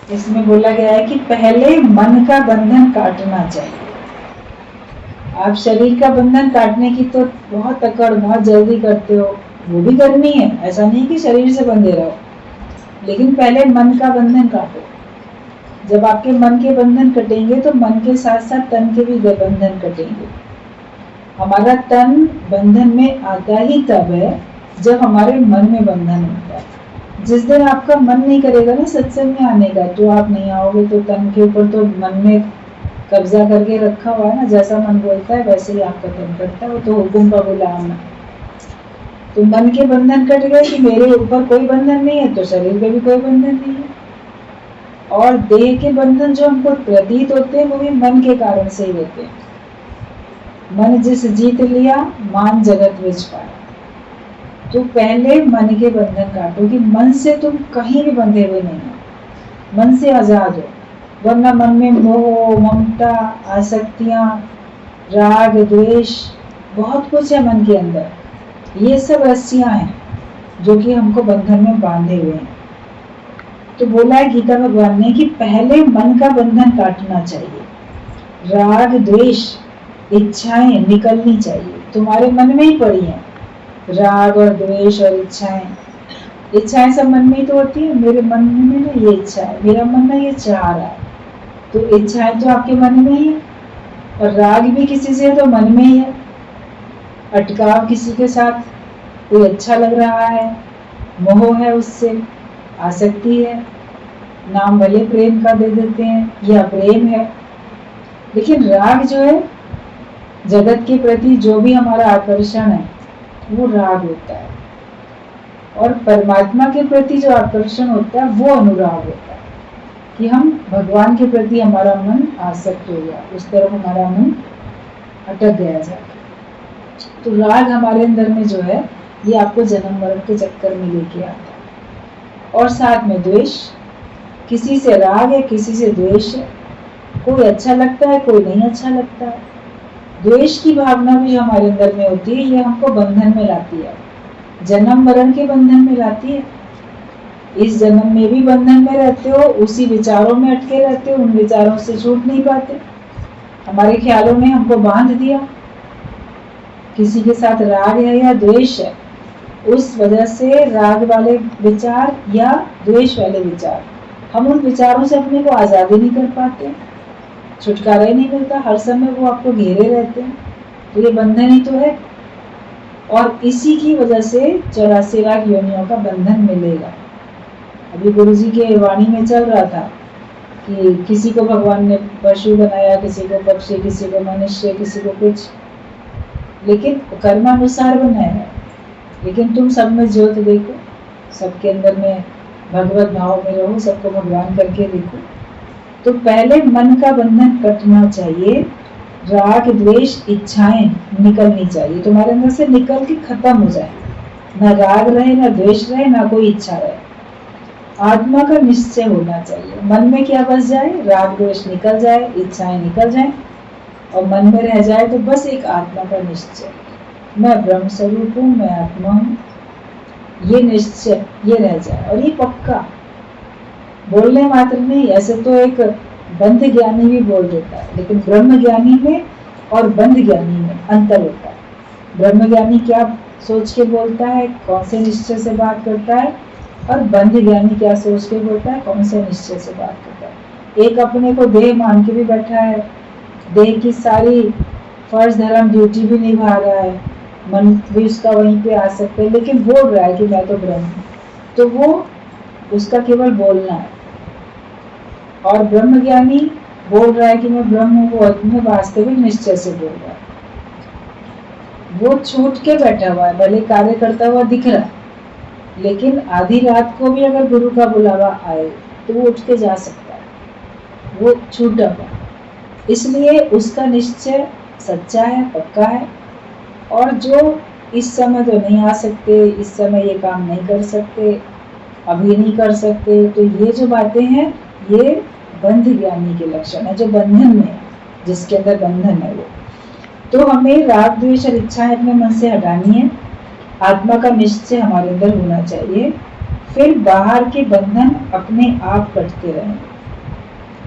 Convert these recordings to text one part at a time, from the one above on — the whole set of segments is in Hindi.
इसमें बोला गया है कि पहले मन का बंधन काटना चाहिए। आप शरीर का बंधन काटने की तो बहुत अकड़, बहुत जल्दी करते हो, वो भी करनी है, ऐसा नहीं कि शरीर से बंधे रहो, लेकिन पहले मन का बंधन काटो। जब आपके मन के बंधन कटेंगे तो मन के साथ साथ तन के भी बंधन कटेंगे। हमारा तन बंधन में आता ही तब है जब हमारे मन में बंधन होता है। जिस दिन आपका मन नहीं करेगा ना सत्संग में आने का, तो आप नहीं आओगे, तो तन के ऊपर तो मन में कब्जा करके रखा हुआ है ना, जैसा मन बोलता है वैसे ही आपका तन करता है, वो तो हुक्म का गुलाम है। तो मन के बंधन कट गए कि मेरे ऊपर कोई बंधन नहीं है, तो शरीर पे भी कोई बंधन नहीं है। और देह के बंधन जो हमको प्रतीत होते हैं वो भी मन के कारण से ही होते हैं। मन जिस जीत लिया मान जगत विच पाया। तो पहले मन के बंधन काटो कि मन से तुम कहीं भी बंधे हुए नहीं हो, मन से आजाद हो। वरना मन में मोह, ममता, आसक्तियां, राग, द्वेष, बहुत कुछ है मन के अंदर। ये सब रस्सियां हैं जो कि हमको बंधन में बांधे हुए हैं। तो बोला है गीता भगवान ने कि पहले मन का बंधन काटना चाहिए। राग, द्वेष, इच्छाएं निकलनी चाहिए, तुम्हारे मन में ही पड़ी हैं। राग और द्वेष और इच्छाएं सब मन में ही तो होती है। मेरे मन में ना ये इच्छा है, मेरा मन ना ये चाह रहा है, तो इच्छाएं तो आपके मन में ही है। और राग भी किसी से तो मन में ही है, अटकाव किसी के साथ, कोई अच्छा लग रहा है, मोह है उससे, आसक्ति है, नाम भले प्रेम का दे देते हैं, यह प्रेम है। लेकिन राग जो है, जगत के प्रति जो भी हमारा आकर्षण है वो राग होता है, और परमात्मा के प्रति जो आकर्षण होता है वो अनुराग होता है, कि हम भगवान के प्रति हमारा मन आसक्त हो गया, उस तरफ हमारा मन अटक गया जाके। तो राग हमारे अंदर में जो है ये आपको जन्म मरण के चक्कर में लेके आता है। और साथ में द्वेष, किसी से राग है, किसी से द्वेष है, कोई अच्छा लगता है, कोई नहीं अच्छा लगता है। द्वेष की भावना भी जो हमारे अंदर में होती है ये हमको बंधन में लाती है, जन्म मरण के बंधन में लाती है। इस जन्म में भी बंधन में रहते हो, उसी विचारों में अटके रहते हो, उन विचारों से छूट नहीं पाते। हमारे ख्यालों ने हमको बांध दिया, किसी के साथ राग है या द्वेष है, उस वजह से राग वाले विचार या द्वेष वाले विचार, हम उन विचारों से अपने को आजादी नहीं कर पाते, छुटकारा ही नहीं मिलता, हर समय वो आपको घेरे रहते हैं। तो ये बंधन ही तो है, और इसी की वजह से 84 लाख योनियों का बंधन मिलेगा। अभी गुरुजी के वाणी में चल रहा था कि किसी को भगवान ने पशु बनाया, किसी को पक्षी, किसी को मनुष्य, किसी को कुछ, लेकिन कर्मानुसार बनाया है। लेकिन तुम सब में ज्योत देखो, सबके अंदर में भगवत भाव में रहो, सबको भगवान करके देखो। तो पहले मन का बंधन कटना चाहिए, राग, द्वेष, इच्छाएं निकलनी चाहिए, तुम्हारे अंदर से निकल के खत्म हो जाए। ना राग रहे, ना द्वेष रहे, ना कोई इच्छा रहे। आत्मा का निश्चय होना चाहिए, मन में क्या बस जाए, राग द्वेष निकल जाए, इच्छाएं निकल जाए, और मन में रह जाए तो बस एक आत्मा का निश्चय, मैं ब्रह्म स्वरूप हूँ, मैं आत्मा हूँ, ये निश्चय ये रह जाए। और ये पक्का बोलने मात्र नहीं, ऐसे तो एक बंध ज्ञानी भी बोल देता है, लेकिन ब्रह्म ज्ञानी में और बंध ज्ञानी में अंतर होता है। ब्रह्म ज्ञानी क्या सोच के बोलता है, कौन से निश्चय से बात करता है, और बंध ज्ञानी क्या सोच के बोलता है, कौन से निश्चय से बात करता है। एक अपने को देह मान के भी बैठा है, देह की सारी फर्ज धर्म ड्यूटी भी निभा रहा है, मन भी उसका वहीं पे आ सकता है, लेकिन बोल रहा है कि मैं तो ब्रह्म हूँ, तो वो उसका केवल बोलना है। और ब्रह्म ज्ञानी बोल रहा है कि मैं ब्रह्म हूँ, वो अपने वास्तविक निश्चय से बोल रहा है, वो छूट के बैठा हुआ है, भले कार्य करता हुआ दिख रहा है, लेकिन आधी रात को भी अगर गुरु का बुलावा आए तो वो उठ के जा सकता है, वो छूटा हुआ। इसलिए उसका निश्चय सच्चा है, पक्का है। और जो इस समय तो नहीं आ सकते, इस समय ये काम नहीं कर सकते, अभी नहीं कर सकते, तो ये जो बातें हैं ये बंध ज्ञानी के लक्षण है, जो बंधन में है, जिसके अंदर बंधन है वो। तो हमें राग द्वेष और इच्छाएं अपने मन से हटानी है, आत्मा का निश्चय हमारे अंदर होना चाहिए, फिर बाहर के बंधन अपने आप कटते रहेंगे।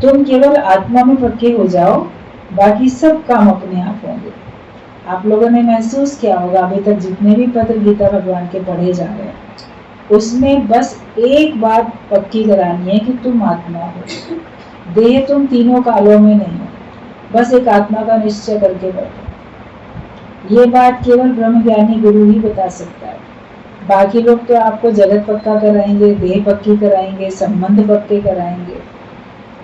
तुम केवल आत्मा में पक्के हो जाओ, बाकी सब काम अपने आप होंगे। आप लोगों ने महसूस किया होगा अभी तक जितने भी पत्र गीता भगवान के पढ़े जा रहे हैं, उसमें बस एक बात पक्की करानी है कि तुम आत्मा हो, देह तुम तीनों कालों में नहीं हो। बस एक आत्मा का निश्चय करके बैठो। ये बात केवल ब्रह्म ज्ञानी गुरु ही बता सकता है। बाकी लोग तो आपको जगत पक्का कराएंगे, देह पक्की कराएंगे, संबंध पक्के कराएंगे,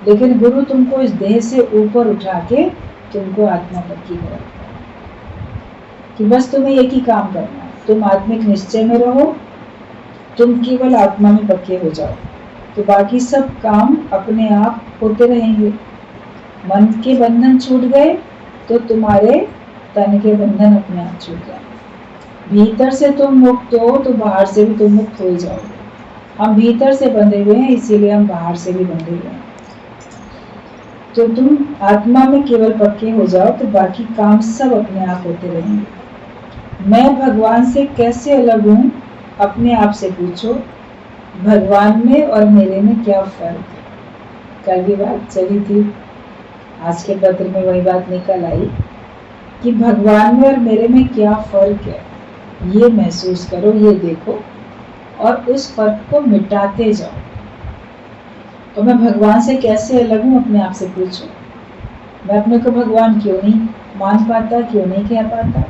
लेकिन गुरु तुमको इस देह से ऊपर उठा के तुमको आत्मा पक्की कराएगा कि बस तुम्हें एक ही काम करना है, तुम आत्मिक निश्चय में रहो, तुम केवल आत्मा में पक्के हो जाओ, तो बाकी सब काम अपने आप होते रहेंगे। मन के बंधन छूट गए तो तुम्हारे तन के बंधन अपने आप छूट जाएंगे। भीतर से तुम मुक्त हो तो बाहर से भी तुम मुक्त हो जाओगे। हम भीतर से बंधे हुए हैं, इसीलिए हम बाहर से भी बंधे हुए हैं। तो तुम आत्मा में केवल पक्के हो जाओ तो बाकी काम सब अपने आप होते रहेंगे। मैं भगवान से कैसे अलग हूँ, अपने आप से पूछो। भगवान में और मेरे में क्या फर्क है? कल भी बात चली थी, आज के पत्र में वही बात निकल आई कि भगवान में और मेरे में क्या फर्क है, ये महसूस करो, ये देखो और उस फर्क को मिटाते जाओ। तो मैं भगवान से कैसे अलग हूँ, अपने आप से पूछो। मैं अपने को भगवान क्यों नहीं मान पाता, क्यों नहीं कह पाता?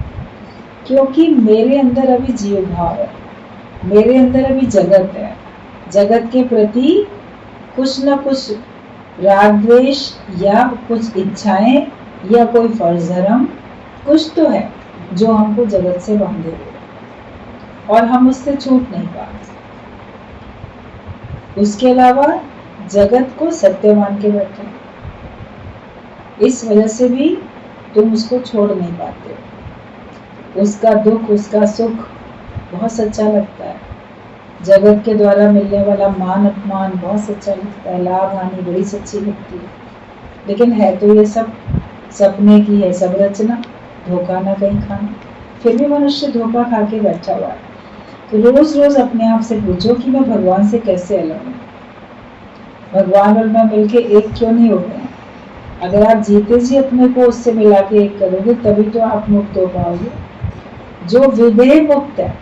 क्योंकि मेरे अंदर अभी जीव भाव है, मेरे अंदर अभी जगत है। जगत के प्रति कुछ न कुछ राग द्वेष या कुछ इच्छाएं या कोई फर्ज धर्म कुछ तो है जो हमको जगत से बांधे हुए और हम उससे छूट नहीं पाते। उसके अलावा जगत को सत्य मान के बैठे, इस वजह से भी तुम उसको छोड़ नहीं पाते। उसका दुख, उसका सुख बहुत सच्चा लगता है। जगत के द्वारा मिलने वाला मान अपमान बहुत सच्चा लगता है, लाभ हानि बड़ी सच्ची लगती है, लेकिन है तो ये सब सपने की है सब रचना, धोखा ना कहीं खाना। फिर भी मनुष्य धोखा खा के बैठा हुआ है। तो रोज रोज अपने आप से पूछो कि मैं भगवान से कैसे अलग हूँ, भगवान और मैं मिलके एक क्यों नहीं हो गए? अगर आप जीते जी अपने को उससे मिला के एक करोगे तभी तो आप मुक्त हो पाओगे। जो विदेह मुक्त है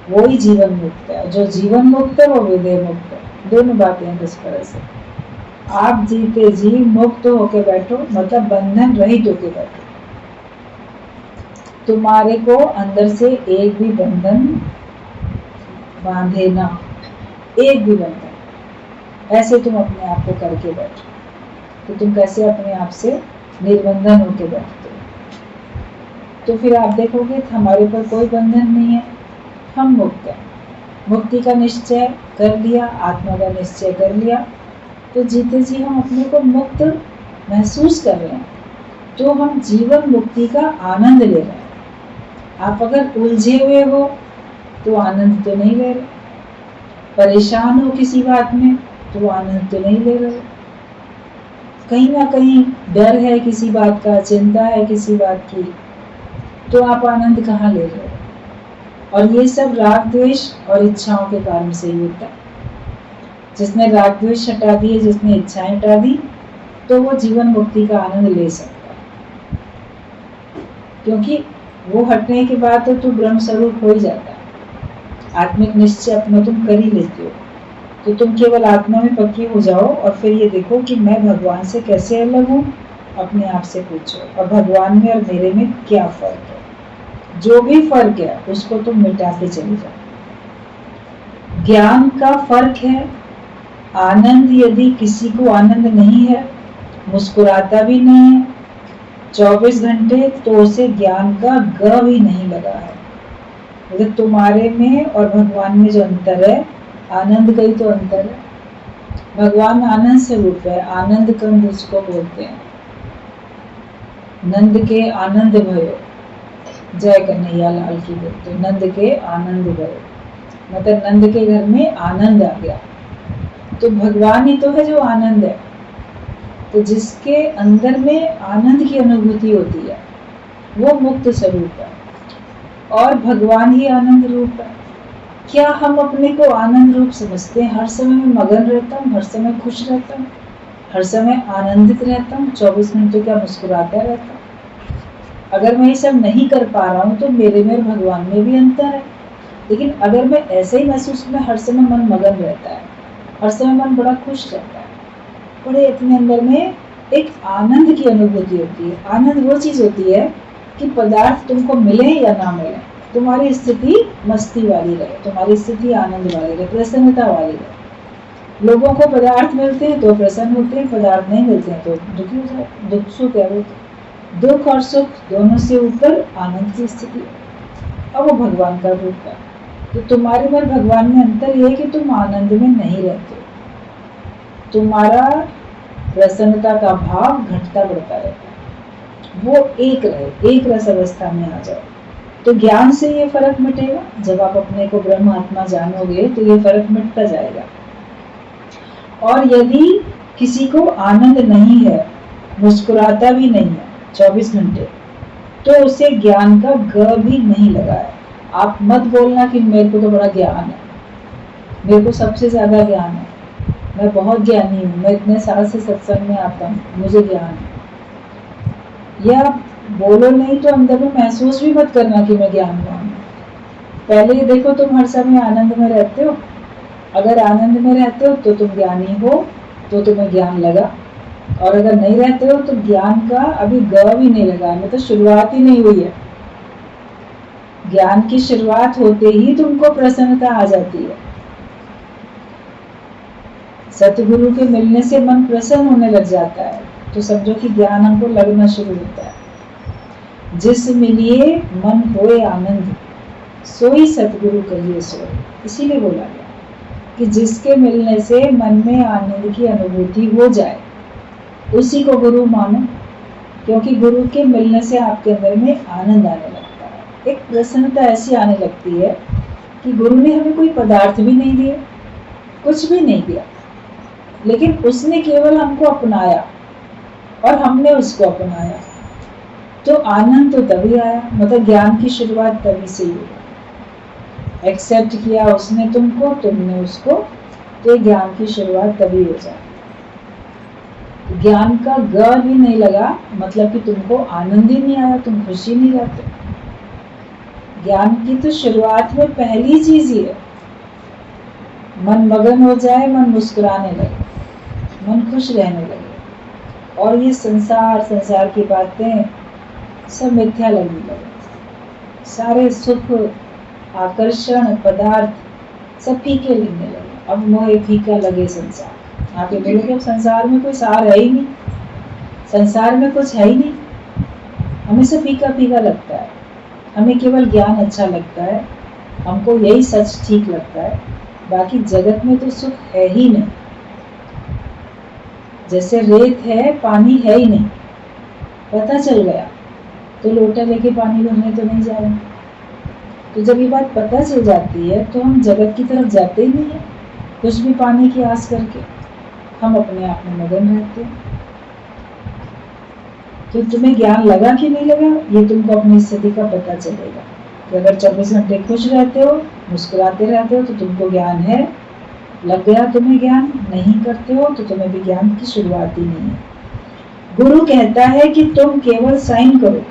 वो ही जीवन मुक्त है, जो जीवन मुक्त है वो विदेह मुक्त है। दोनों बातें हैं इस तरह से। आप जीते जी मुक्त होके बैठो, मतलब बंधन रहित होके बैठो। तुम्हारे को अंदर से एक भी बंधन बांधे ना, एक भी बंधन। ऐसे तुम अपने आप को करके बैठो तो तुम कैसे अपने आप से निर्बंधन होके बैठते हो। तो फिर आप देखोगे हमारे ऊपर कोई बंधन नहीं है, हम मुक्त हैं। मुक्ति का निश्चय कर लिया, आत्मा का निश्चय कर लिया, तो जीते जी हम अपने को मुक्त महसूस कर रहे हैं, तो हम जीवन मुक्ति का आनंद ले रहे हैं। आप अगर उलझे हुए हो तो आनंद तो नहीं ले रहे, परेशान हो किसी बात में तो आनंद तो नहीं ले रहे, कहीं ना कहीं डर है किसी बात का, चिंता है किसी बात की, तो आप आनंद कहाँ ले रहे हो? और ये सब राग द्वेष और इच्छाओं के कारण से ही होता है। जिसने राग द्वेष हटा दिए, जिसने इच्छाएं हटा दी, तो वो जीवन मुक्ति का आनंद ले सकता है, क्योंकि वो हटने के बाद तो ब्रह्म स्वरूप हो ही जाता है। आत्मिक निश्चय अपना तुम कर ही लेते हो, तो तुम केवल आत्मा में पक्के हो जाओ और फिर ये देखो कि मैं भगवान से कैसे अलग हूँ, अपने आप से पूछो। और भगवान में और मेरे में क्या फर्क है? जो भी फर्क है उसको तुम मिटाते चले जाओ। ज्ञान का फर्क है। आनंद, यदि किसी को आनंद नहीं है, मुस्कुराता भी नहीं है 24 घंटे, तो उसे ज्ञान का ग भी नहीं लगा है। अगर तुम्हारे में और भगवान में जो अंतर है, आनंद का ही तो अंतर है। भगवान आनंद स्वरूप है, आनंद कंद उसको बोलते हैं। नंद के आनंद भयो, जय कन्हैया लाल की बोलते, नंद के आनंद भयो, मतलब नंद के घर में आनंद आ गया। तो भगवान ही तो है जो आनंद है। तो जिसके अंदर में आनंद की अनुभूति होती है वो मुक्त स्वरूप है, और भगवान ही आनंद रूप है। क्या हम अपने को आनंद रूप समझते हैं? हर समय मैं मगन रहता हूँ, हर समय खुश रहता हूँ, हर समय आनंदित रहता हूँ, 24 घंटे क्या मुस्कुराता रहता हूँ? अगर मैं ये सब नहीं कर पा रहा हूँ तो मेरे में भगवान में भी अंतर है। लेकिन अगर मैं ऐसे ही महसूस में हर समय मन मगन रहता है, हर समय मन बड़ा खुश रहता है, बड़े अपने अंदर में एक आनंद की अनुभूति होती है। आनंद वो चीज होती है कि पदार्थ तुमको मिले या ना मिले, तुम्हारी स्थिति मस्ती वाली रहे, तुम्हारी स्थिति आनंद वाली रहे, प्रसन्नता वाली रहे। लोगों को पदार्थ मिलते हैं तो प्रसन्न होते हैं, पदार्थ नहीं मिलते हैं तो दुखी हो जाते। दुख सुख है वो, दुख और सुख दोनों से ऊपर आनंद की स्थिति है, और वो भगवान का रूप है। तो तुम्हारे में भगवान में अंतर ये है कि तुम आनंद में नहीं रहते, तुम्हारा प्रसन्नता का भाव घटता बढ़ता रहता है, वो एक रहे, एक रस अवस्था में आ जाओ। तो ज्ञान से ये फर्क मिटेगा। जब आप अपने को ब्रह्म आत्मा जानोगे तो ये फर्क मिटता जाएगा। और यदि किसी को आनंद नहीं है, मुस्कुराता भी नहीं है 24 घंटे, तो उसे ज्ञान का ग भी नहीं लगा है। आप मत बोलना कि मेरे को तो बड़ा ज्ञान है, मेरे को सबसे ज्यादा ज्ञान है, मैं बहुत ज्ञानी हूँ, मैं इतने साल से सत्संग में आता हूँ, मुझे ज्ञान है। या बोलो नहीं तो अंदर में महसूस भी मत करना कि मैं ज्ञानवान हूँ। पहले ही देखो तुम हर समय आनंद में रहते हो। अगर आनंद में रहते हो तो तुम ज्ञानी हो, तो तुम्हें ज्ञान लगा। और अगर नहीं रहते हो तो ज्ञान का अभी ग भी नहीं लगा, मतलब शुरुआत ही नहीं हुई है। ज्ञान की शुरुआत होते ही तुमको प्रसन्नता आ जाती है। सतगुरु के मिलने से मन प्रसन्न होने लग जाता है, तो समझो कि ज्ञान हमको लगना शुरू होता है। जिस मिलिए मन होए आनंद, सोई सतगुरु कहिए सोए। इसीलिए बोला गया कि जिसके मिलने से मन में आनंद की अनुभूति हो जाए उसी को गुरु मानो, क्योंकि गुरु के मिलने से आपके अंदर में आनंद आने लगता है। एक प्रसन्नता ऐसी आने लगती है कि गुरु ने हमें कोई पदार्थ भी नहीं दिया, कुछ भी नहीं दिया, लेकिन उसने केवल हमको अपनाया और हमने उसको अपनाया, तो आनंद तो तभी आया। मतलब ज्ञान की शुरुआत तभी से ही हुई। एक्सेप्ट किया उसने तुमको, तुमने उसको, तो ज्ञान की शुरुआत तभी हो जाए। ज्ञान का ग भी नहीं लगा, मतलब कि तुमको आनंद ही नहीं आया, तुम खुशी नहीं रहते। ज्ञान की तो शुरुआत में पहली चीज ही है, मन मगन हो जाए, मन मुस्कुराने लगे, मन खुश रहने लगे, और ये संसार की बातें सब मिथ्या लगने लगे। सारे सुख, आकर्षण, पदार्थ सब फीके लगने लगे। अब मोह फीका लगे संसार। आप ये बोलोगे संसार में कोई सार है ही नहीं, संसार में कुछ है ही नहीं, हमें सब फीका फीका लगता है, हमें केवल ज्ञान अच्छा लगता है, हमको यही सच ठीक लगता है, बाकी जगत में तो सुख है ही नहीं। जैसे रेत है, पानी है ही नहीं, पता चल गया तो लोटा लेके पानी भरने तो नहीं जाएंगे। तो जब ये बात पता चल जाती है तो हम जगत की तरफ जाते ही नहीं है, कुछ भी पाने की आस करके हम अपने आप में मगन रहते हैं। तो तुम्हें ज्ञान लगा कि नहीं लगा, ये तुमको अपनी स्थिति का पता चलेगा। कि अगर 24 घंटे खुश रहते हो, मुस्कुराते रहते हो, तो तुमको ज्ञान है, लग गया तुम्हें ज्ञान। नहीं करते हो तो तुम्हें भी ज्ञान की शुरुआत ही नहीं है। गुरु कहता है कि तुम केवल साइन करो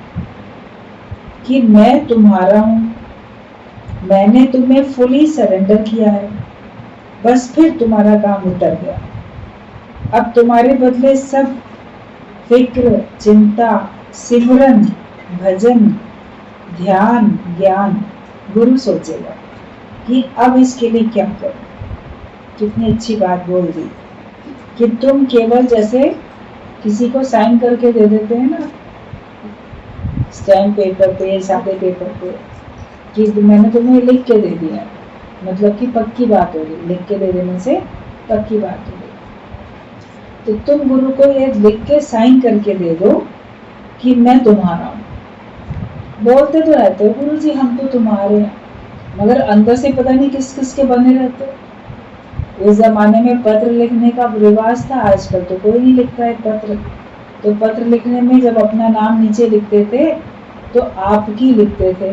कि मैं तुम्हारा हूं, मैंने तुम्हें फुली सरेंडर किया है, बस फिर तुम्हारा काम उतर गया। अब तुम्हारे बदले सब फिक्र, चिंता, सिमरन, भजन, ध्यान, ज्ञान गुरु सोचेगा कि अब इसके लिए क्या करो। कितनी अच्छी बात बोल दी कि तुम केवल जैसे किसी को साइन करके दे देते हैं ना, स्टैम्प पेपर पे, सादे पेपर पे, कि मैंने तुम्हें लिख के दे दिया, मतलब कि पक्की बात हो गई। लिख के दे देने से पक्की बात हो गई। तो तुम गुरु को ये लिख के साइन करके दे दो कि मैं तुम्हारा हूं। बोलते तो रहते हो गुरु जी हम तो तुम्हारे हैं, मगर अंदर से पता नहीं किस किस के बने रहते हो। उस जमाने में पत्र लिखने का रिवाज था, आजकल तो कोई नहीं लिखता है पत्र। तो पत्र लिखने में जब अपना नाम नीचे लिखते थे तो आपकी लिखते थे।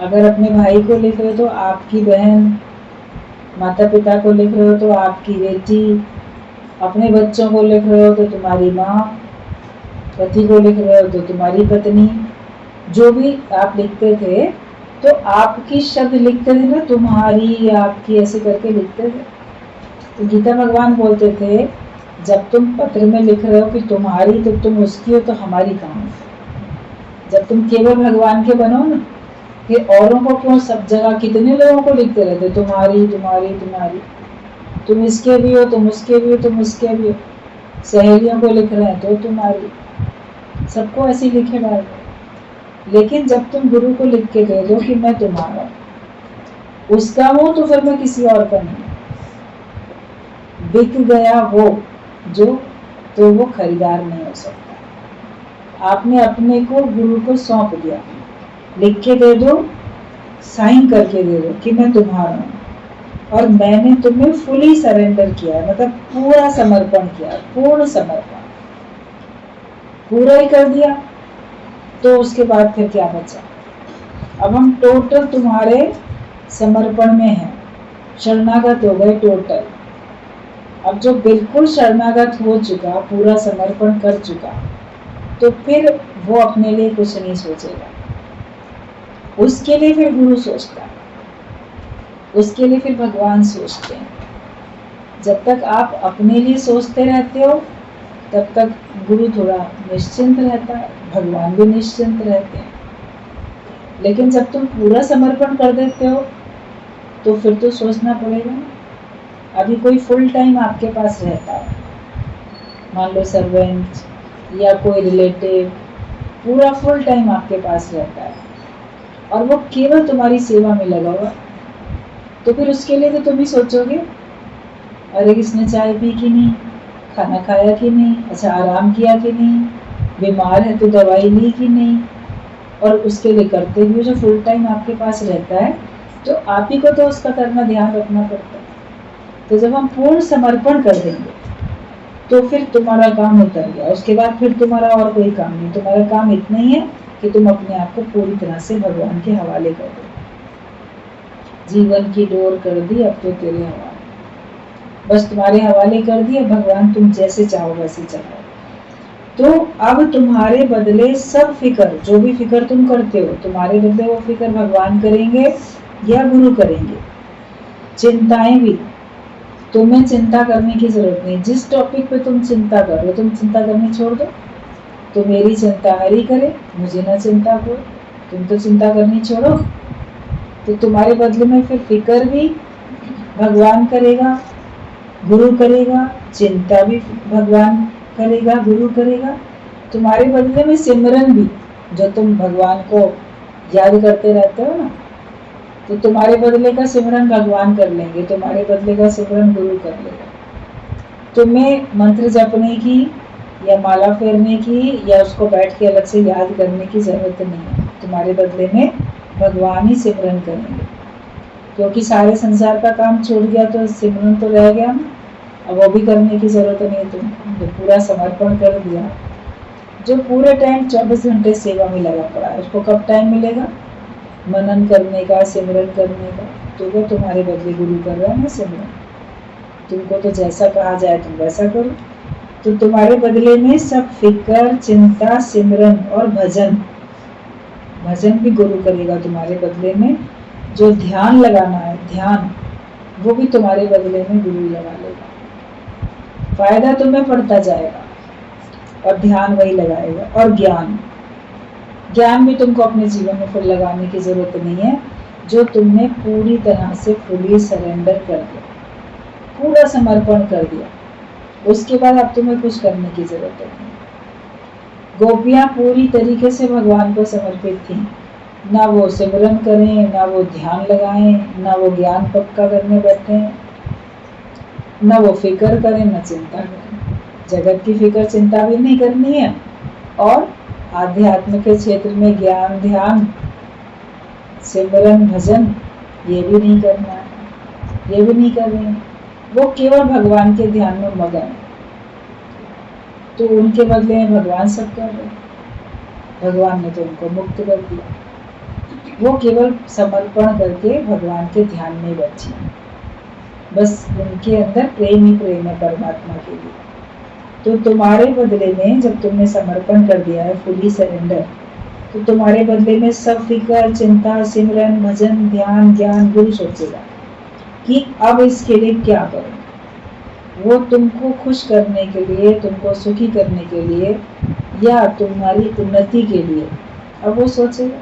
अगर अपने भाई को लिख रहे हो तो आपकी बहन, माता पिता को लिख रहे हो तो आपकी बेटी, अपने बच्चों को लिख रहे हो तो तुम्हारी माँ, पति को लिख रहे हो तो तुम्हारी पत्नी, जो भी आप लिखते थे तो आपकी शब्द लिखते थे ना, तुम्हारी, आपकी, ऐसे करके लिखते थे। तो गीता भगवान बोलते थे जब तुम पत्र में लिख रहे हो कि तुम्हारी, तो तुम उसकी हो तो हमारी कहाँ है। जब तुम केवल भगवान के बनो ना, फिर औरों को क्यों सब जगह कितने लोगों को लिखते रहते, तुम्हारी तुम्हारी तुम्हारी, तुम इसके भी हो, तुम उसके भी हो, तुम उसके भी हो। सहेलियों को लिख रहे हैं तो तुम्हारी, सबको ऐसे लिखे डाल दो। लेकिन जब तुम गुरु को लिख के दे दो कि मैं तुम्हारा, उसका हूं तो फिर मैं किसी और का नहीं। बिक गया वो जो, तो वो खरीदार नहीं हो सकता। आपने अपने को गुरु को सौंप दिया, लिख के दे दो, साइन करके दे दो कि मैं तुम्हारा हूं और मैंने तुम्हें फुली सरेंडर किया है, मतलब पूरा समर्पण किया, पूर्ण समर्पण पूरा ही कर दिया। तो उसके बाद फिर क्या बचा? अब हम टोटल तुम्हारे समर्पण में हैं, शरणागत हो गए टोटल। अब जो बिल्कुल शरणागत हो चुका, पूरा समर्पण कर चुका, तो फिर वो अपने लिए कुछ नहीं सोचेगा, उसके लिए फिर गुरु सोचता है, उसके लिए फिर भगवान सोचते हैं। जब तक आप अपने लिए सोचते रहते हो तब तक गुरु थोड़ा निश्चिंत रहता है, भगवान भी निश्चिंत रहते हैं। लेकिन जब तुम पूरा समर्पण कर देते हो तो फिर तो सोचना पड़ेगा ना। अभी कोई फुल टाइम आपके पास रहता है, मान लो सर्वेंट या कोई रिलेटिव, पूरा फुल टाइम आपके पास रहता है और वो केवल तुम्हारी सेवा में लगा हुआ, तो फिर उसके लिए तो तुम ही सोचोगे, अरे किसने चाय पी कि नहीं, खाना खाया कि नहीं, अच्छा आराम किया कि नहीं, बीमार है तो दवाई ली कि नहीं। और उसके लिए करते हुए जो फुल टाइम आपके पास रहता है तो आप ही को तो उसका करना, ध्यान रखना पड़ता है। तो जब हम पूर्ण समर्पण कर देंगे तो फिर तुम्हारा काम उतर गया, उसके बाद फिर तुम्हारा और कोई काम नहीं। तुम्हारा काम इतना ही है कि तुम अपने आप को पूरी तरह से भगवान के हवाले कर दो। जीवन की डोर कर दी, अब तो तेरे हवाले, बस तुम्हारे हवाले कर दिया, भगवान तुम जैसे चाहो वैसे चलाओ। तो अब तुम्हारे बदले सब फिक्र, जो भी फिक्र तुम करते हो, तुम्हारे बदले वो फिक्र भगवान करेंगे या गुरु करेंगे। चिंताएं भी, तुम्हें चिंता करने की जरूरत नहीं। जिस टॉपिक पे तुम चिंता कर रहे हो, तुम चिंता करनी छोड़ दो। तो मेरी चिंता हरि करे, मुझे ना चिंता को, तुम तो चिंता करनी छोड़ो। तो तुम्हारे बदले में फिर फिक्र भी भगवान करेगा, गुरु करेगा, चिंता भी भगवान करेगा, गुरु करेगा। तुम्हारे बदले में सिमरन भी, जो तुम भगवान को याद करते रहते हो ना, तो तुम्हारे बदले का सिमरन भगवान कर लेंगे, तुम्हारे बदले का सिमरन गुरु कर लेगा। तुम्हें मंत्र जपने की या माला फेरने की या उसको बैठ के अलग से याद करने की जरूरत नहीं है, तुम्हारे बदले में भगवान ही सिमरन करेंगे। क्योंकि सारे संसार का काम छूट गया तो सिमरन तो रह गया ना, अब वो भी करने की जरूरत नहीं है। तुम पूरा समर्पण कर दिया, जो पूरे टाइम 24 घंटे सेवा में लगा पड़ा है, उसको कब टाइम मिलेगा मनन करने का, सिमरन करने का? तो वो तुम्हारे बदले गुरु कर रहा है ना सिमरन। तुमको तो जैसा कहा जाए तुम वैसा करो। तो तुम्हारे बदले में सब फिक्र, चिंता, सिमरन और भजन, भजन भी गुरु करेगा तुम्हारे बदले में। जो ध्यान लगाना है, ध्यान, वो भी तुम्हारे बदले में गुरु लगा लेगा। फायदा तुम्हें पड़ता जाएगा और ध्यान वही लगाएगा। और ज्ञान, ज्ञान भी तुमको अपने जीवन में फिर लगाने की जरूरत नहीं है, जो तुमने पूरी तरह से फुली सरेंडर कर दिया, पूरा समर्पण कर दिया। उसके बाद अब तुम्हें कुछ करने की जरूरत नहीं। गोपियां पूरी तरीके से भगवान को समर्पित थी, ना वो सिमरन करें, ना वो ध्यान लगाएं, ना वो ज्ञान पक्का करने बैठे, ना वो फिक्र करें, ना चिंता करें। जगत की फिक्र चिंता भी नहीं करनी है और आध्यात्म के क्षेत्र में ज्ञान, ध्यान, सिमरन, भजन ये भी नहीं करना है, ये भी नहीं कर रहे हैं। वो केवल भगवान के ध्यान में मगन है। तो उनके बदले में भगवान सब कर रहे, भगवान ने तो उनको मुक्त कर दिया। वो केवल समर्पण करके भगवान के ध्यान में बैठी। बस उनके अंदर प्रेम ही प्रेम है परमात्मा के लिए। तो तुम्हारे बदले में जब तुमने समर्पण कर दिया है, फुली सरेंडर, तो तुम्हारे बदले में सब फिक्र, चिंता, सिमरन, भजन, ध्यान, ज्ञान गुरु सोचेगा कि अब इसके लिए क्या करूं। वो तुमको खुश करने के लिए, तुमको सुखी करने के लिए या तुम्हारी उन्नति के लिए अब वो सोचेगा।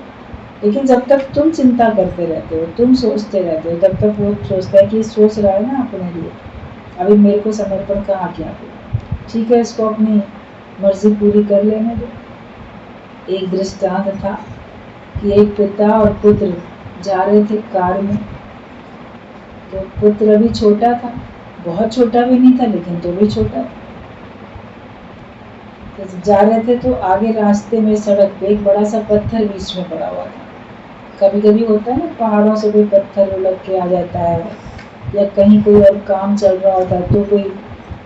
लेकिन जब तक तुम चिंता करते रहते हो, तुम सोचते रहते हो, तब तक वो सोचता है कि सोच रहा है ना अपने लिए, अभी मेरे को समर्पण कहाँ किया, ठीक है इसको अपनी मर्जी पूरी कर लेने दो। एक दृष्टांत था कि एक पिता और पुत्र जा रहे थे कार में। तो पुत्र अभी छोटा था, बहुत छोटा भी नहीं था लेकिन तो भी छोटा था। तो जा रहे थे तो आगे रास्ते में सड़क पे एक बड़ा सा पत्थर बीच में पड़ा हुआ था। कभी कभी होता है ना, पहाड़ों से कोई पत्थर उलट के आ जाता है, या कहीं कोई और काम चल रहा होता है तो कोई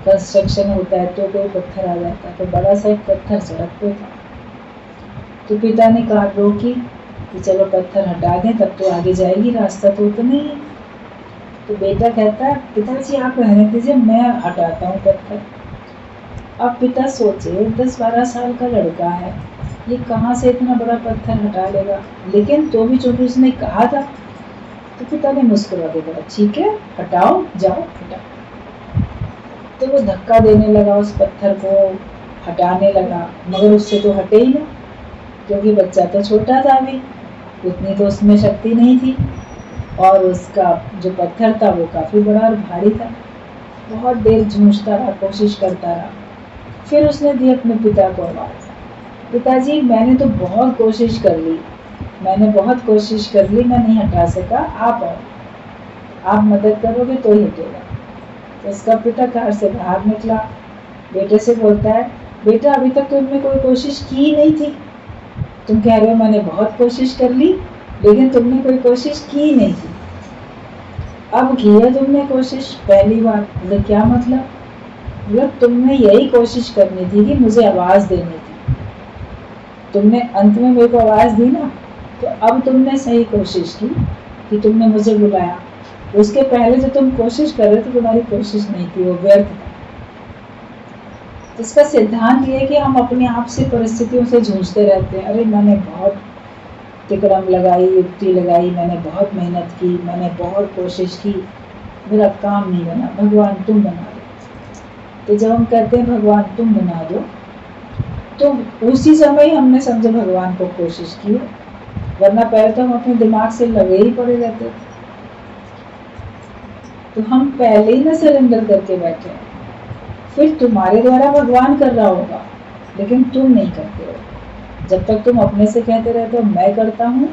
कंस्ट्रक्शन होता है तो कोई पत्थर आ जाता है। तो बड़ा सा एक पत्थर सड़क पे था। तो पिता ने कहा रोकी कि चलो पत्थर हटा दें, तब तो आगे जाएगी, रास्ता तो उतना ही है। तो बेटा कहता है पिताजी आप रहने दीजिए, मैं हटाता हूँ पत्थर। अब पिता सोचे 10-12 साल का लड़का है, ये कहाँ से इतना बड़ा पत्थर हटा लेगा। लेकिन तो भी चूंकि उसने कहा था तो पिता ने मुस्कुरा के बोला ठीक है हटाओ, जाओ हटाओ। तो वो धक्का देने लगा, उस पत्थर को हटाने लगा, मगर उससे तो हटे ही ना, क्योंकि बच्चा तो छोटा था अभी, उतनी तो उसमें शक्ति नहीं थी, और उसका जो पत्थर था वो काफ़ी बड़ा और भारी था। बहुत देर जूझता रहा, कोशिश करता रहा। फिर उसने दी अपने पिता को आवाज़, पिताजी मैंने तो बहुत कोशिश कर ली, मैंने बहुत कोशिश कर ली, मैं नहीं हटा सका, आप आओ, आप मदद करोगे तो ही हटेगा। तो उसका पिता कार से बाहर निकला, बेटे से बोलता है बेटा अभी तक तुमने कोई कोशिश की ही नहीं थी, तुम कह रहे हो मैंने बहुत कोशिश कर ली, लेकिन तुमने कोई कोशिश की नहीं थी। अब किया तुमने कोशिश पहली बार, मतलब क्या मतलब तुमने यही कोशिश करनी थी कि मुझे आवाज़ देनी थी, तुमने अंत में मेरे को आवाज़ दी ना, तो अब तुमने सही कोशिश की कि तुमने मुझे बुलाया। उसके पहले जो तुम कोशिश कर रहे थे तुम्हारी कोशिश नहीं थी, वो व्यर्थ था। तो इसका सिद्धांत ये है कि हम अपने आप से परिस्थितियों से जूझते रहते हैं। अरे मैंने बहुत तिकड़म लगाई, युक्ति लगाई, मैंने बहुत मेहनत की, मैंने बहुत कोशिश की, मेरा काम नहीं बना, भगवान तुम बना दो। तो जब हम कहते हैं भगवान तुम बना दो, तो उसी समय हमने समझे भगवान को कोशिश की है, वरना पहले तो हम अपने दिमाग से लगे ही पड़े रहते थे। तो हम पहले ही ना सरेंडर करके बैठे हैं, फिर तुम्हारे द्वारा भगवान कर रहा होगा लेकिन तुम नहीं करते हो। जब तक तुम अपने से कहते रहते हो मैं करता हूँ,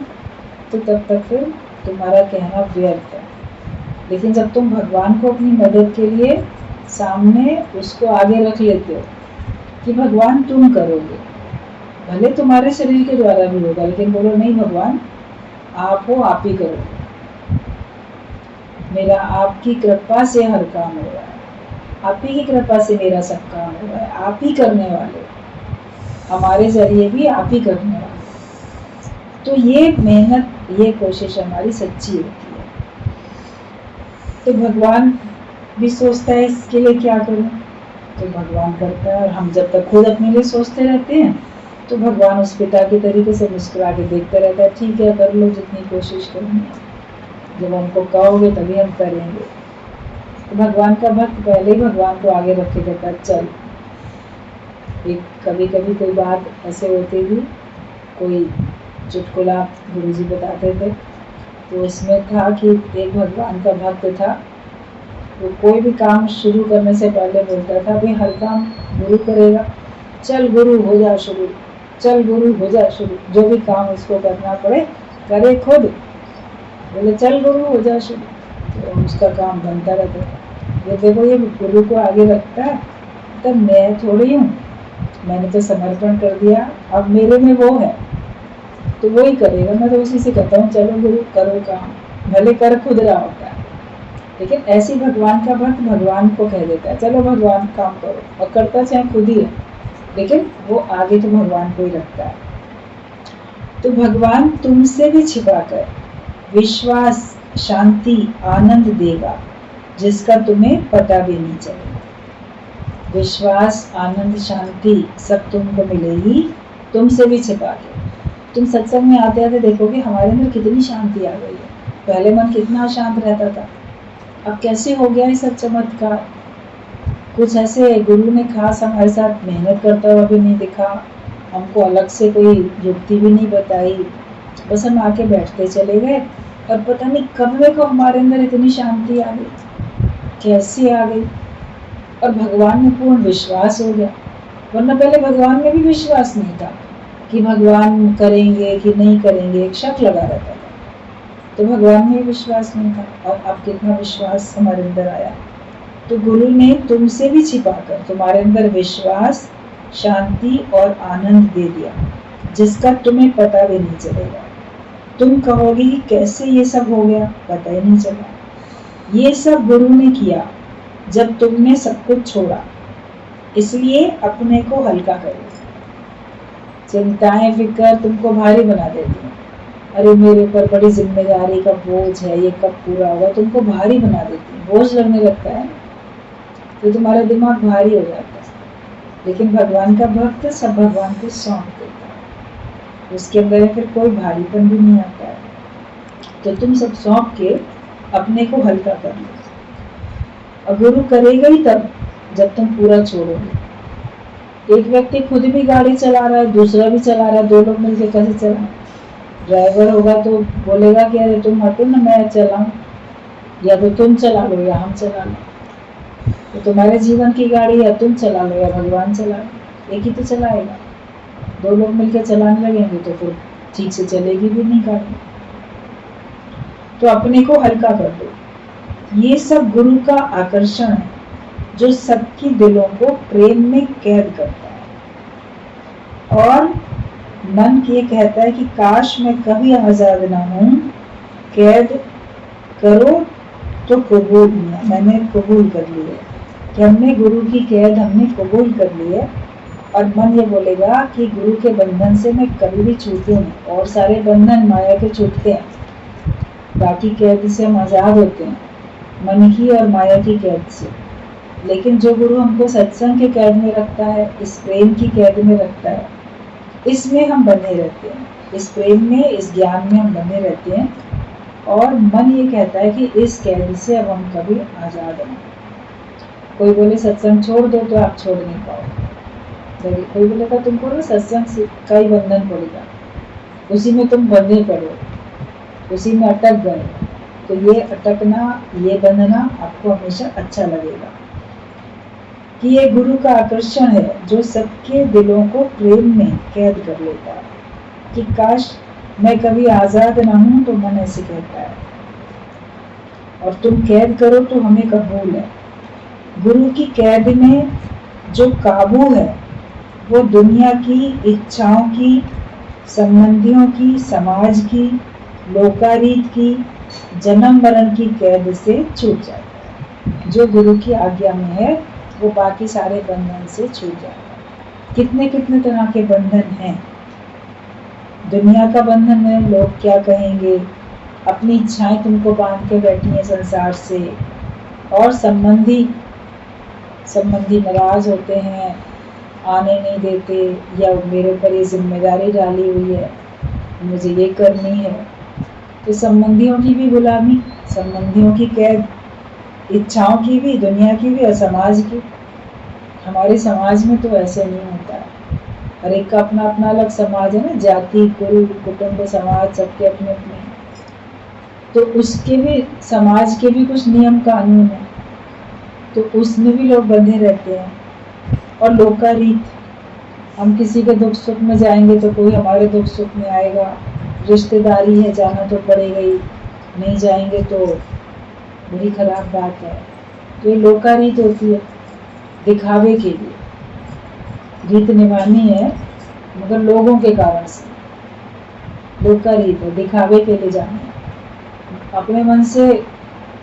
तो तब तक फिर तुम्हारा कहना व्यर्थ है। लेकिन जब तुम भगवान को अपनी मदद के लिए सामने उसको आगे रख लेते हो कि भगवान तुम करोगे, भले तुम्हारे शरीर के द्वारा भी होगा, लेकिन बोलो नहीं भगवान आप हो, आप ही करोगे, मेरा आपकी कृपा से हर काम हो रहा है, आप ही की कृपा से मेरा सब काम हो रहा है, आप ही करने वाले, हमारे जरिए भी आप ही करने वाले। तो ये मेहनत, ये कोशिश हमारी सच्ची होती है। तो भगवान भी सोचता है इसके लिए क्या करूं, तो भगवान करता है। और हम जब तक खुद अपने लिए सोचते रहते हैं तो भगवान उस पिता के तरीके से मुस्कुरा के देखते रहता है, ठीक है कर लो जितनी कोशिश करनी है, जब हमको कहोगे तभी हम करेंगे। तो भगवान का भक्त पहले ही भगवान को आगे रख के कहता चल। एक कभी कभी कोई बात ऐसे होती थी, कोई चुटकुला गुरुजी बताते थे, तो इसमें था कि एक भगवान का भक्त था, वो कोई भी काम शुरू करने से पहले बोलता था भाई हर काम गुरु करेगा, चल गुरु हो जा शुरू, चल गुरु हो जा शुरू, जो भी काम उसको करना पड़े करे खुद, बोले चल गुरु हो जा शुरू, तो उसका काम बनता रहता था। ये देखो ये गुरु को आगे रखता है, तब मैं थोड़ी हूँ, मैंने तो समर्पण कर दिया, अब मेरे में वो है तो वो ही करेगा, मैं तो उसी से कहता हूँ चलो गुरु करो काम, भले कर खुद रहा होता है। लेकिन ऐसी भगवान का भक्त भगवान को कह देता है चलो भगवान काम करो, और करता चाहे खुद ही है, लेकिन वो आगे तो भगवान को ही रखता है। तो भगवान तुमसे भी छिपा कर विश्वास, शांति, आनंद देगा, जिसका तुम्हें पता भी नहीं चलेगा। विश्वास, आनंद, शांति सब तुमको मिलेगी, तुमसे भी छिपा के। तुम सत्संग में आते आते देखोगे हमारे अंदर कितनी शांति आ गई है। पहले मन कितना अशांत रहता था, अब कैसे हो गया ये सब चमत्कार। कुछ ऐसे गुरु ने खास हमारे साथ मेहनत करता हुआ भी नहीं दिखा, हमको अलग से कोई युक्ति भी नहीं बताई, बस हम आके बैठते चले गए और पता नहीं कब में को हमारे अंदर इतनी शांति आ गई, कैसे आ गई। और भगवान में पूर्ण विश्वास हो गया, वरना पहले भगवान में भी विश्वास नहीं था कि भगवान करेंगे कि नहीं करेंगे, एक शक लगा रहता था। तो भगवान में विश्वास नहीं था, और अब कितना विश्वास हमारे अंदर आया। तो गुरु ने तुमसे भी छिपाकर तुम्हारे अंदर विश्वास, शांति और आनंद दे दिया, जिसका तुम्हें पता भी नहीं चलेगा। तुम कहोगे कि कैसे ये सब हो गया, पता ही नहीं चला। ये सब गुरु ने किया जब तुमने सब कुछ छोड़ा, इसलिए अपने को हल्का करो। चिंताएं, फिक्र तुमको भारी बना देती हैं। अरे मेरे ऊपर बड़ी जिम्मेदारी का बोझ है, ये कब पूरा होगा, तुमको भारी बना देती है, बोझ लगने लगता है तो तुम्हारा दिमाग भारी हो जाता है। लेकिन भगवान का भक्त सब भगवान को सौंप देता है, उसके अंदर फिर कोई भारीपन भी नहीं आता है। तो तुम सब सौंप के अपने को हल्का कर लो, और गुरु करेगा ही तब जब तुम पूरा छोड़ोगे। एक व्यक्ति खुद भी गाड़ी चला रहा है, दूसरा भी चला रहा है, दो लोग मिलकर कैसे चलाएं। ड्राइवर होगा तो बोलेगा कि अरे तुम हटो ना, मैं चलाऊं, या तो तुम चला लो या हम चला लो। तो तुम्हारे जीवन की गाड़ी या तुम चला लो या भगवान चला लो, एक ही तो चलाएगा। दो लोग मिलकर चलाने लगेंगे तो फिर ठीक से चलेगी भी नहीं गाड़ी। तो अपने को हल्का कर दो। ये सब गुरु का आकर्षण है, जो सबकी दिलों को प्रेम में कैद करता है। और मन ये कहता है कि काश मैं कभी आजाद ना हूं। कैद करो तो कबूल नहीं, मैंने कबूल कर ली है कि हमने गुरु की कैद हमने कबूल कर ली है। और मन ये बोलेगा कि गुरु के बंधन से मैं कभी भी छूटूं नहीं। और सारे बंधन माया के छूटते हैं, बाकी कैद से हम आजाद होते हैं, मन की और माया की कैद से। लेकिन जो गुरु हमको सत्संग के कैद में रखता है, इस प्रेम की कैद में रखता है, इसमें हम बने रहते हैं, इस प्रेम में, इस ज्ञान में हम बने रहते हैं। और मन ये कहता है कि इस कैद से अब हम कभी आजाद हैं। कोई बोले सत्संग छोड़ दो तो आप छोड़ नहीं पाओगे। कोई बोलेगा तुमको ना सत्संग का ही बंधन पड़ेगा, उसी में तुम बंधे पड़ो, उसी में अटक गए। तो ये अटकना, ये बंधना आपको हमेशा अच्छा लगेगा कि ये गुरु का आकर्षण है, जो सबके दिलों को प्रेम में कैद कर लेता है कि काश मैं कभी आजाद ना हूं। तो मन ऐसे कहता है, और तुम कैद करो तो हमें कबूल है। गुरु की कैद में जो काबू है वो दुनिया की इच्छाओं की, संबंधियों की, समाज की, लोकारीत की, जन्म मरण की कैद से छूट जाता है। जो गुरु की आज्ञा में है वो बाकी सारे बंधन से छूट जाता है। कितने कितने तरह के बंधन हैं। दुनिया का बंधन है, लोग क्या कहेंगे, अपनी इच्छाएं तुमको बांध के बैठी है संसार से। और संबंधी नाराज होते हैं, आने नहीं देते, या मेरे ऊपर ये जिम्मेदारी डाली हुई है, मुझे ये करनी है। तो संबंधियों की भी गुलामी, संबंधियों की कैद, इच्छाओं की भी, दुनिया की भी और समाज की। हमारे समाज में तो ऐसे नहीं होता है, हर एक का अपना अपना अलग समाज है ना, जाति, कुल, कुटुंब, समाज सबके अपने अपने। तो उसके भी, समाज के भी कुछ नियम कानून है, तो उसमें भी लोग बंधे रहते हैं। और लोकारीत, हम किसी के दुख सुख में जाएंगे तो कोई हमारे दुख सुख में आएगा, रिश्तेदारी है जाना तो पड़ेगा ही, नहीं जाएंगे तो बड़ी खराब बात है। तो ये लोकारीत होती है, दिखावे के लिए रीत निभानी है, मगर लोगों के कारण से। लोकारीत है, दिखावे के लिए जाना है, अपने मन से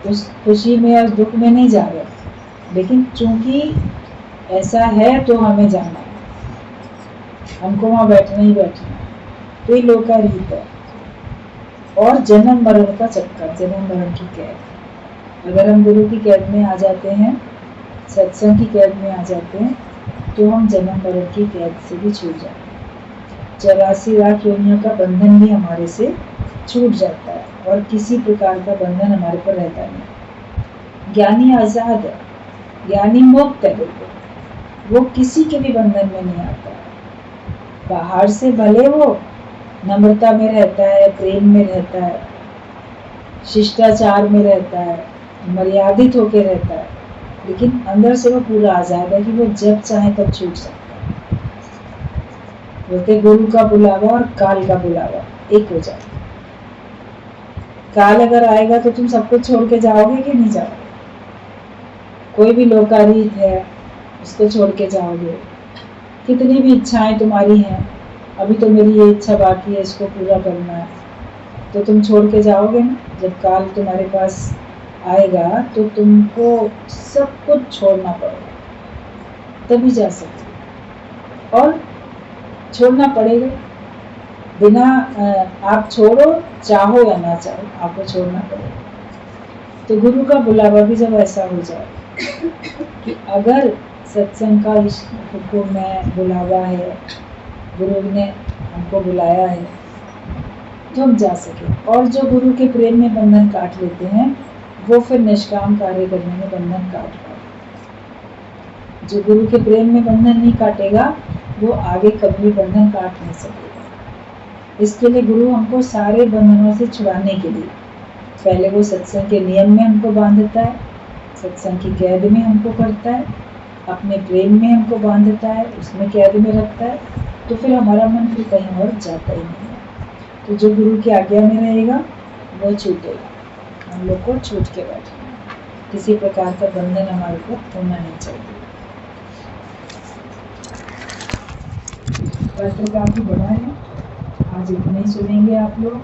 उस खुशी में या दुख में नहीं जा रहे, लेकिन चूंकि ऐसा है तो हमें जाना है, हमको वहां बैठना ही बैठना है। तो ये लोकारीत है। और जन्म मरण का चक्कर, जन्म मरण की कैद, अगर हम गुरु की कैद में आ जाते हैं, सत्संग की कैद में आ जाते हैं, तो हम जन्म मरण की कैद से भी छूट जाते हैं। 84 लाख योनियों का बंधन भी हमारे से छूट जाता है और किसी प्रकार का बंधन हमारे पर रहता नहीं। ज्ञानी आजाद है, ज्ञानी मुक्त है, बिल्कुल वो किसी के भी बंधन में नहीं आता है। बाहर से भले वो नम्रता में रहता है, प्रेम में रहता है, शिष्टाचार में रहता है, मर्यादित होकर रहता है, लेकिन अंदर से वो पूरा आजाद है कि वो जब चाहे तब छूट सकता है। बोलते गुरु का बुलावा और काल का बुलावा एक हो जाए। काल अगर आएगा तो तुम सब कुछ छोड़ के जाओगे कि नहीं जाओगे? कोई भी लोकारीत है उसको छोड़ के जाओगे? कितनी भी इच्छाएं तुम्हारी हैं, अभी तो मेरी ये इच्छा बाकी है, इसको पूरा करना है, तो तुम छोड़ के जाओगे ना? जब काल तुम्हारे पास आएगा तो तुमको सब कुछ छोड़ना पड़ेगा, तभी जा सकते। और छोड़ना पड़ेगा, बिना आप छोड़ो, चाहो या ना चाहो, आपको छोड़ना पड़ेगा। तो गुरु का बुलावा भी जब ऐसा हो जाए कि अगर सत्संग का हुक्म में बुलावा है, गुरु ने हमको बुलाया है, तो हम जा सके। और जो गुरु के प्रेम में बंधन काट लेते हैं, वो फिर निष्काम कार्य करने में बंधन काट पाए। जो गुरु के प्रेम में बंधन नहीं काटेगा, वो आगे कभी बंधन काट नहीं सकेगा। इसके लिए गुरु हमको सारे बंधनों से छुड़ाने के लिए पहले वो सत्संग के नियम में हमको बांधता है, सत्संग की कैद में हमको करता है, अपने प्रेम में हमको बांधता है, उसमें कैद में रखता है, तो फिर हमारा मन फिर कहीं और जाता ही नहीं है। तो जो गुरु की आज्ञा में रहेगा वो छूटेगा। हम लोग को छूट के बैठना, किसी प्रकार का बंधन हमारे को होना नहीं चाहिए। पत्र काफी बड़ा है, आज इतने ही सुनेंगे आप लोग।